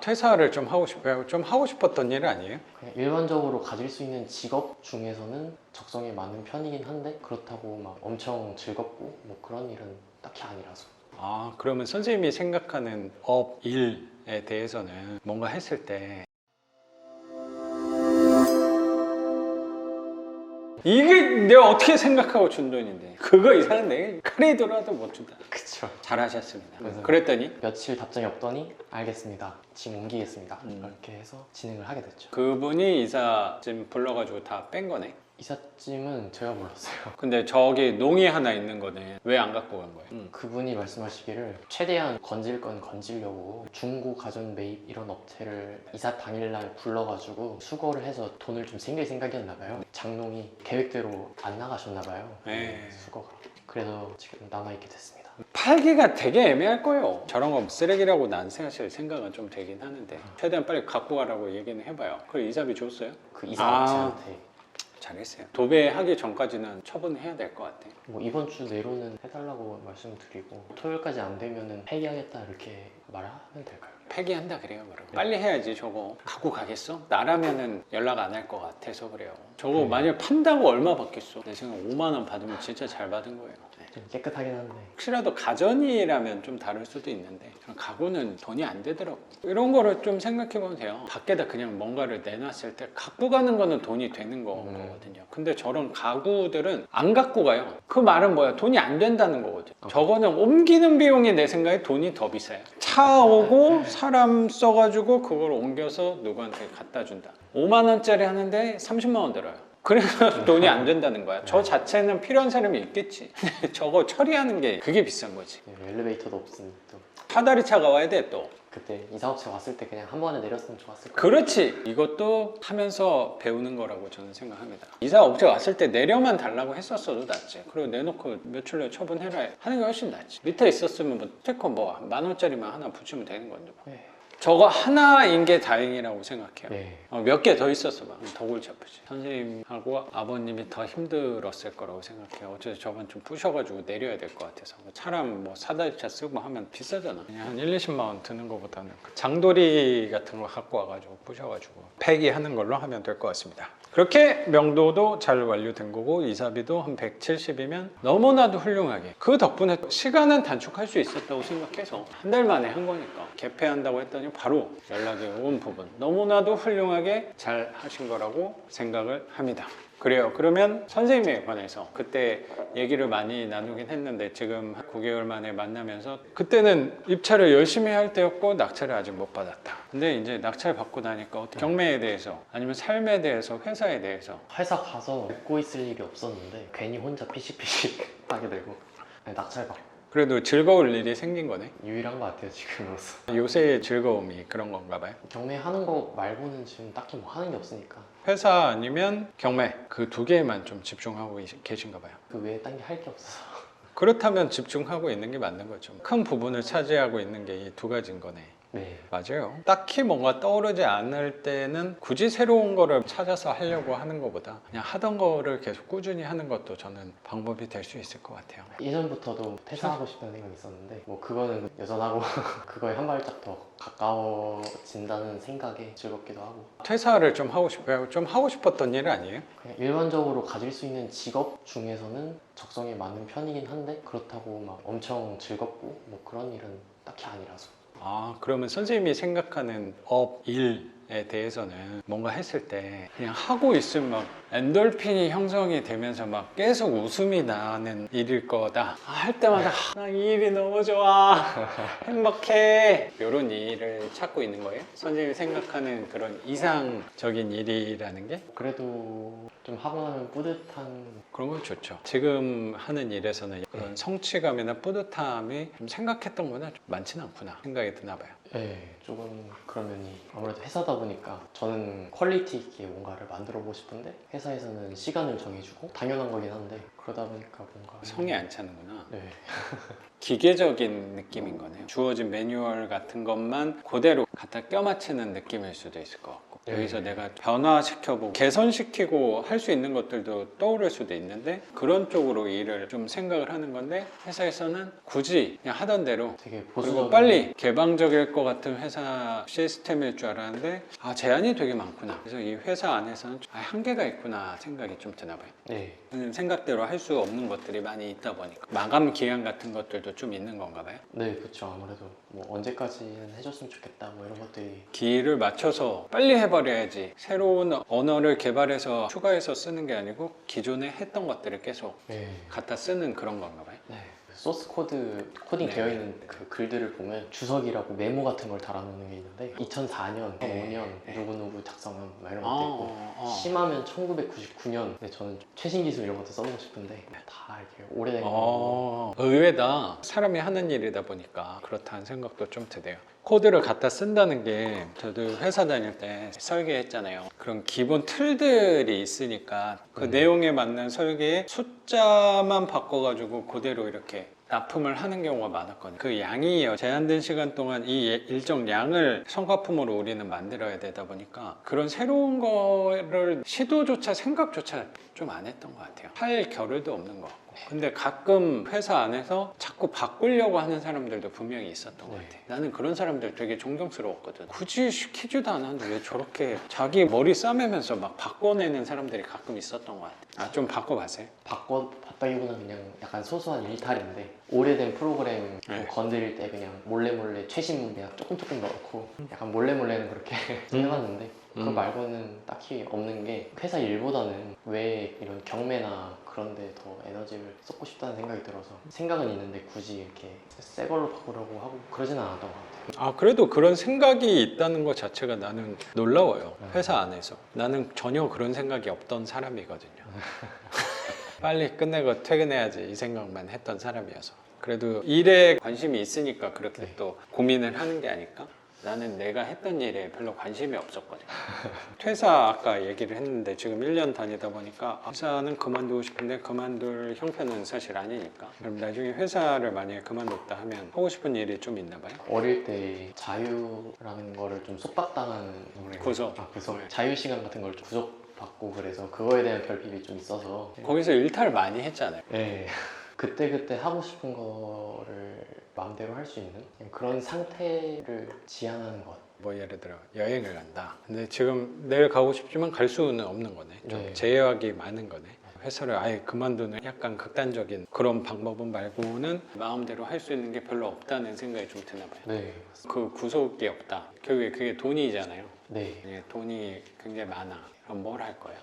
퇴사를 좀 하고 싶어요. 좀 하고 싶었던 일 아니에요? 그냥 일반적으로 가질 수 있는 직업 중에서는 적성에 맞는 편이긴 한데 그렇다고 막 엄청 즐겁고 뭐 그런 일은 딱히 아니라서. 아, 그러면 선생님이 생각하는 업, 일에 대해서는 뭔가 했을 때 이게 내가 어떻게 생각하고 준 돈인데 그거 이상은 내가 카레이더라도 못 준다. 그쵸. 잘하셨습니다. 그래서 그랬더니 며칠 답장이 없더니 알겠습니다. 짐 옮기겠습니다. 이렇게 해서 진행을 하게 됐죠. 그분이 이사짐 불러가지고 다 뺀 거네. 이삿짐은 제가 몰랐어요. 근데 저기 농이 하나 있는 거네. 왜 안 갖고 간 거예요? 그분이 말씀하시기를 최대한 건질 건 건지려고 중고 가전 매입 이런 업체를 이사 당일날 불러가지고 수거를 해서 돈을 좀 생길 생각이었나 봐요. 장롱이 계획대로 안 나가셨나 봐요. 네. 수거가. 그래서 지금 남아있게 됐습니다. 팔기가 되게 애매할 거예요. 저런 거 쓰레기라고 난 사실 생각은 좀 되긴 하는데 최대한 빨리 갖고 가라고 얘기는 해봐요. 그래 이사비 줬어요? 그 이사 업체한테 잘했어요. 도배하기 전까지는 처분해야 될 것 같아요. 뭐 이번 주 내로는 해달라고 말씀을 드리고 토요일까지 안 되면은 폐기하겠다 이렇게 말하면 될까요? 폐기한다 그래요. 그럼 빨리 해야지. 저거 갖고 가겠어? 나라면은 연락 안 할 것 같아서 그래요. 저거 만약 판다고 얼마 받겠어? 내 생각 5만 원 받으면 진짜 잘 받은 거예요. 네. 좀 깨끗하긴 한데 혹시라도 가전이라면 좀 다를 수도 있는데 가구는 돈이 안 되더라고. 이런 거를 좀 생각해 보면 돼요. 밖에다 그냥 뭔가를 내놨을 때 갖고 가는 거는 돈이 되는 거거든요. 근데 저런 가구들은 안 갖고 가요. 그 말은 뭐야? 돈이 안 된다는 거거든요. 저거는 옮기는 비용이 내 생각에 돈이 더 비싸요. 차 오고 사람 써가지고 그걸 옮겨서 누구한테 갖다 준다. 5만 원짜리 하는데 30만 원 들어요. 그래서 돈이 안 된다는 거야. 저 자체는 필요한 사람이 있겠지. 저거 처리하는 게 그게 비싼 거지. 엘리베이터도 없으니 또 사다리차가 와야 돼 또. 그때 이사업체 왔을 때 그냥 한 번에 내렸으면 좋았을 거예요. 그렇지. 이것도 하면서 배우는 거라고 저는 생각합니다. 이사 업체 왔을 때 내려만 달라고 했었어도 낫지. 그리고 내놓고 며칠 내에 처분해라 하는 게 훨씬 낫지. 밑에 있었으면 뭐 스티커 뭐 10,000원짜리만 하나 붙이면 되는 건데 뭐. 네. 저거 하나인 게 다행이라고 생각해요. 네. 몇 개 더 있었어 막 더 골치 아프지. 선생님하고 아버님이 더 힘들었을 거라고 생각해요. 어차피 저건 좀 부셔가지고 내려야 될 것 같아서. 차랑 뭐 사다리차 쓰고 하면 비싸잖아. 그냥 한 1, 20만 원 드는 것보다는 장도리 같은 거 갖고 와가지고 부셔가지고 폐기하는 걸로 하면 될 것 같습니다. 그렇게 명도도 잘 완료된 거고 이사비도 한 170이면 너무나도 훌륭하게 그 덕분에 시간은 단축할 수 있었다고 생각해서 한 달 만에 한 거니까 개폐한다고 했더니 바로 연락이 온 부분 너무나도 훌륭하게 잘 하신 거라고 생각을 합니다. 그래요. 그러면 선생님에 관해서 그때 얘기를 많이 나누긴 했는데 지금 9개월 만에 만나면서 그때는 입찰을 열심히 할 때였고 낙찰을 아직 못 받았다. 근데 이제 낙찰 받고 나니까 어떻게 경매에 대해서 아니면 삶에 대해서 회사에 대해서 회사 가서 웃고 있을 일이 없었는데 괜히 혼자 피식피식 하게 되고 낙찰 받고 그래도 즐거울 일이 생긴 거네. 유일한 것 같아요 지금으로서. 요새의 즐거움이 그런 건가 봐요. 경매하는 거 말고는 지금 딱히 뭐 하는 게 없으니까 회사 아니면 경매 그 두 개에만 좀 집중하고 계신가 봐요. 그 외에 딴 게 할 게 없어서. 그렇다면 집중하고 있는 게 맞는 거죠. 큰 부분을 차지하고 있는 게 이 두 가지인 거네. 네. 맞아요. 딱히 뭔가 떠오르지 않을 때는 굳이 새로운 거를 찾아서 하려고 하는 것보다 그냥 하던 거를 계속 꾸준히 하는 것도 저는 방법이 될 수 있을 것 같아요. 예전부터도 퇴사하고 싶다는 생각이 있었는데 뭐 그거는 여전하고 그거에 한 발짝 더 가까워진다는 생각에 즐겁기도 하고. 퇴사를 좀 하고 싶어요. 좀 하고 싶었던 일 아니에요? 그냥 일반적으로 가질 수 있는 직업 중에서는 적성에 맞는 편이긴 한데 그렇다고 막 엄청 즐겁고 뭐 그런 일은 딱히 아니라서. 아, 그러면 선생님이 생각하는 업, 일에 대해서는 뭔가 했을 때 그냥 하고 있으면 막 엔돌핀이 형성이 되면서 막 계속 웃음이 나는 일일 거다. 할 때마다 나 이 일이 너무 좋아. 행복해. 이런 일을 찾고 있는 거예요? 선생님이 생각하는 그런 이상적인 일이라는 게? 그래도 좀 하고 나면 뿌듯한. 그런 건 좋죠. 지금 하는 일에서는 그런 성취감이나 뿌듯함이 좀 생각했던 거나 좀 많지는 않구나 생각이 드나 봐요. 네, 조금 그런 면이 아무래도 회사다 보니까 저는 퀄리티 있게 뭔가를 만들어 보고 싶은데 회사에서는 시간을 정해주고 당연한 거긴 한데 그러다 보니까 뭔가 성에 안 차는구나. 네. 기계적인 느낌인 거네요. 주어진 매뉴얼 같은 것만 그대로 갖다 껴맞추는 느낌일 수도 있을 것 같고 여기서 내가 변화시켜보고 개선시키고 할 수 있는 것들도 떠오를 수도 있는데 그런 쪽으로 일을 좀 생각을 하는 건데 회사에서는 굳이 그냥 하던 대로 되게 그리고 보수적인 빨리 개방적일 것 같은 회사 시스템일 줄 알았는데 제한이 되게 많구나. 그래서 이 회사 안에서는 한계가 있구나 생각이 좀 드나 봐요. 네. 생각대로 할 수 없는 것들이 많이 있다 보니까 마감 기한 같은 것들도 좀 있는 건가 봐요. 네, 그렇죠. 아무래도 뭐 언제까지는 해줬으면 좋겠다 뭐 이런 것들이 기일을 맞춰서 빨리 해버려야지 새로운 언어를 개발해서 추가해서 쓰는 게 아니고 기존에 했던 것들을 계속 네. 갖다 쓰는 그런 건가 봐요. 네. 소스 코드 코딩 네. 되어 있는 그 글들을 보면 주석이라고 메모 같은 걸 달아놓는 게 있는데 2004년, 2005년 누구누구 작성한 막 이런 것도 있고 심하면 1999년. 근데 저는 최신 기술 이런 것도 써보고 싶은데 다 이렇게 오래된 거. 의외다. 사람이 하는 일이다 보니까 그렇다는 생각도 좀 드네요. 코드를 갖다 쓴다는 게 저도 회사 다닐 때 설계했잖아요. 그런 기본 틀들이 있으니까 그 내용에 맞는 설계에 숫자만 바꿔가지고 그대로 이렇게 납품을 하는 경우가 많았거든요. 그 양이 제한된 시간 동안 이 일정 양을 성과품으로 우리는 만들어야 되다 보니까 그런 새로운 거를 시도조차 생각조차 좀 안 했던 것 같아요. 할 겨를도 없는 것 같고. 근데 가끔 회사 안에서 자꾸 바꾸려고 하는 사람들도 분명히 있었던 것 같아요. 나는 그런 사람들 되게 존경스러웠거든. 굳이 시키지도 않았는데 왜 저렇게 자기 머리 싸매면서 막 바꿔내는 사람들이 가끔 있었던 것 같아요. 좀 바꿔봤어요? 바꿔봤다기보다는 그냥 약간 소소한 일탈인데 오래된 프로그램 네. 건드릴 때 그냥 몰래 최신 그냥 조금 넣고 약간 몰래는 그렇게 해봤는데 그거 말고는 딱히 없는 게 회사 일보다는 왜 이런 경매나 그런 데 더 에너지를 쏟고 싶다는 생각이 들어서 생각은 있는데 굳이 이렇게 새 걸로 바꾸려고 하고 그러진 않았던 것 같아요. 그래도 그런 생각이 있다는 것 자체가 나는 놀라워요. 회사 안에서. 나는 전혀 그런 생각이 없던 사람이거든요. 빨리 끝내고 퇴근해야지 이 생각만 했던 사람이어서. 그래도 일에 관심이 있으니까 그렇게 네. 또 고민을 하는 게 아닐까? 나는 내가 했던 일에 별로 관심이 없었거든요. 퇴사 아까 얘기를 했는데 지금 1년 다니다 보니까 회사는 그만두고 싶은데 그만둘 형편은 사실 아니니까. 그럼 나중에 회사를 만약에 그만뒀다 하면 하고 싶은 일이 좀 있나 봐요? 어릴 때 자유라는 거를 좀 속박당한 구속. 구속. 자유시간 같은 걸 구속받고 그래서 그거에 대한 결핍이 좀 있어서 거기서 일탈을 많이 했잖아요. 네. 그때 하고 싶은 거를 마음대로 할 수 있는 그런 상태를 지향하는 것 같아요. 뭐 예를 들어 여행을 간다. 근데 지금 내일 가고 싶지만 갈 수는 없는 거네. 좀 네. 제약이 많은 거네. 회사를 아예 그만두는 약간 극단적인 그런 방법은 말고는 마음대로 할 수 있는 게 별로 없다는 생각이 좀 드나 봐요. 네. 그 구속이 없다. 결국에 그게 돈이잖아요. 네. 돈이 굉장히 많아. 그럼 뭘 할 거예요?